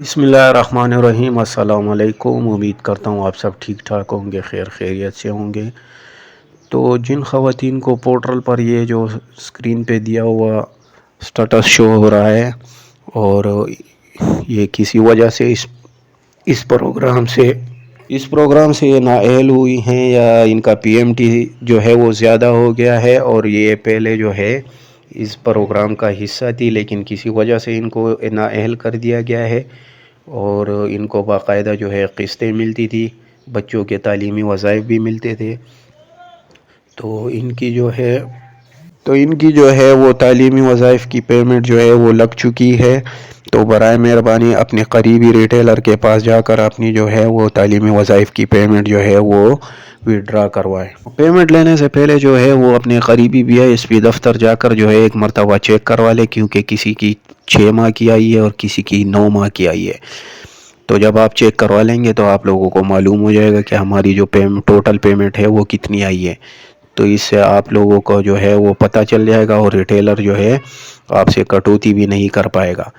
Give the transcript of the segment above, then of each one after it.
बिस्मिल्लाहिर्रहमानिर्रहीम। अस्सलाम वालेकुम। उम्मीद करता हूँ आप सब ठीक ठाक होंगे, खैर खैरियत से होंगे। तो जिन ख़वातीन को पोर्टल पर ये जो स्क्रीन पे दिया हुआ स्टेटस शो हो रहा है और ये किसी वजह से इस प्रोग्राम से ये नाअहल हुई हैं या इनका पीएमटी जो है वो ज़्यादा हो गया है, और ये पहले जो है इस प्रोग्राम का हिस्सा थी लेकिन किसी वजह से इनको नाअहल कर दिया गया है, और इनको बाकायदा जो है क़िस्तें मिलती थी, बच्चों के तालीमी वज़ाइफ भी मिलते थे। तो इनकी जो है वो तालीमी वज़ाइफ की पेमेंट जो है वो लग चुकी है। तो बराए मेहरबानी अपने करीबी रिटेलर के पास जाकर अपनी जो है वो तालीमी वज़ाइफ की पेमेंट जो है वो विड्रा करवाएं। पेमेंट लेने से पहले जो है वो अपने करीबी BISP दफ्तर जाकर जो है एक मरतबा चेक करवा लें, क्योंकि किसी की 6 माह की आई है और किसी की 9 माह की आई है। तो जब आप चेक करवा लेंगे तो आप लोगों को मालूम हो जाएगा कि हमारी जो टोटल पेमेंट है वो कितनी आई है। तो इससे आप लोगों को जो है वो पता चल जाएगा और रिटेलर जो है आपसे कटौती भी नहीं कर पाएगा।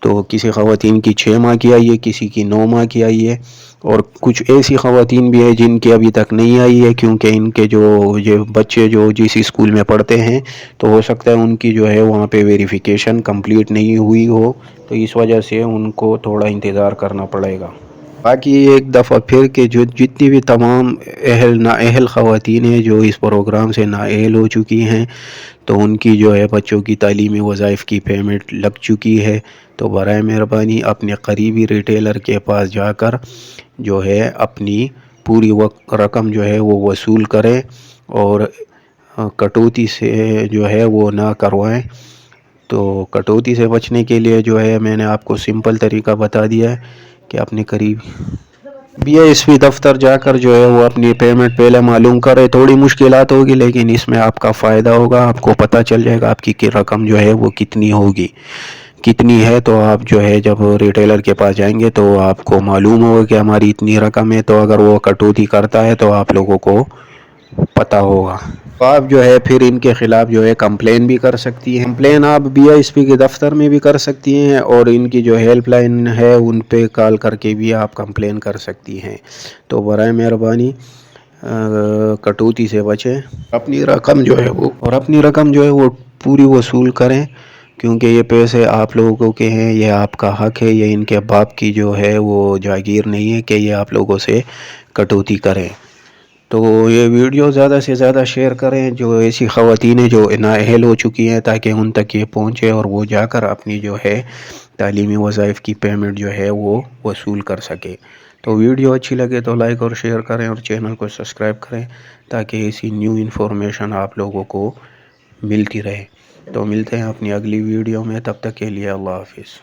तो किसी ख़वातीन की 6 माह की आई है, किसी की 9 माह की आई है, और कुछ ऐसी ख़वातीन भी है जिनकी अभी तक नहीं आई है, क्योंकि इनके जो ये बच्चे जो जिस स्कूल में पढ़ते हैं तो हो सकता है उनकी जो है वहाँ पे वेरिफिकेशन कंप्लीट नहीं हुई हो, तो इस वजह से उनको थोड़ा इंतज़ार करना पड़ेगा। बाकी एक दफ़ा फिर के जो जितनी भी तमाम नाअहल ख़वातीन हैं जो इस प्रोग्राम से नाअहल हो चुकी हैं, तो उनकी जो है बच्चों की तालीमी वज़ाइफ की पेमेंट लग चुकी है। तो बराए मेहरबानी अपने करीबी रिटेलर के पास जाकर जो है अपनी पूरी रकम जो है वो वसूल करें, और कटौती से जो है वो ना करवाएं। तो कटौती से बचने के लिए जो है मैंने आपको सिंपल तरीका बता दिया है कि अपने करीब BISP दफ्तर जाकर जो है वो अपनी पेमेंट पहले मालूम करे। थोड़ी मुश्किलात होगी लेकिन इसमें आपका फ़ायदा होगा, आपको पता चल जाएगा आपकी की रकम जो है वो कितनी होगी, कितनी है। तो आप जो है जब रिटेलर के पास जाएंगे तो आपको मालूम होगा कि हमारी इतनी रकम है, तो अगर वो कटौती करता है तो आप लोगों को पता होगा। तो आप जो है फिर इनके ख़िलाफ़ जो है कंप्लेन भी कर सकती हैं। कंप्लेन आप BISP के दफ्तर में भी कर सकती हैं, और इनकी जो हेल्पलाइन है उन पे कॉल करके भी आप कंप्लेन कर सकती हैं। तो बराए मेहरबानी कटौती से बचें, अपनी रकम जो है वो पूरी वसूल करें, क्योंकि ये पैसे आप लोगों के हैं, ये आपका हक है, ये इनके बाप की जो है वो जागीर नहीं है कि ये आप लोगों से कटौती करें। तो ये वीडियो ज़्यादा से ज़्यादा शेयर करें जो ऐसी ख़वातीन जो नाअहल हो चुकी हैं, ताकि उन तक ये पहुँचे और वो जाकर अपनी जो है तालीमी वज़ाइफ की पेमेंट जो है वो वसूल कर सके। तो वीडियो अच्छी लगे तो लाइक और शेयर करें और चैनल को सब्सक्राइब करें, ताकि ऐसी न्यू इन्फॉर्मेशन आप लोगों को मिलती रहे। तो मिलते हैं अपनी अगली वीडियो में, तब तक के लिए अल्लाह हाफिज़।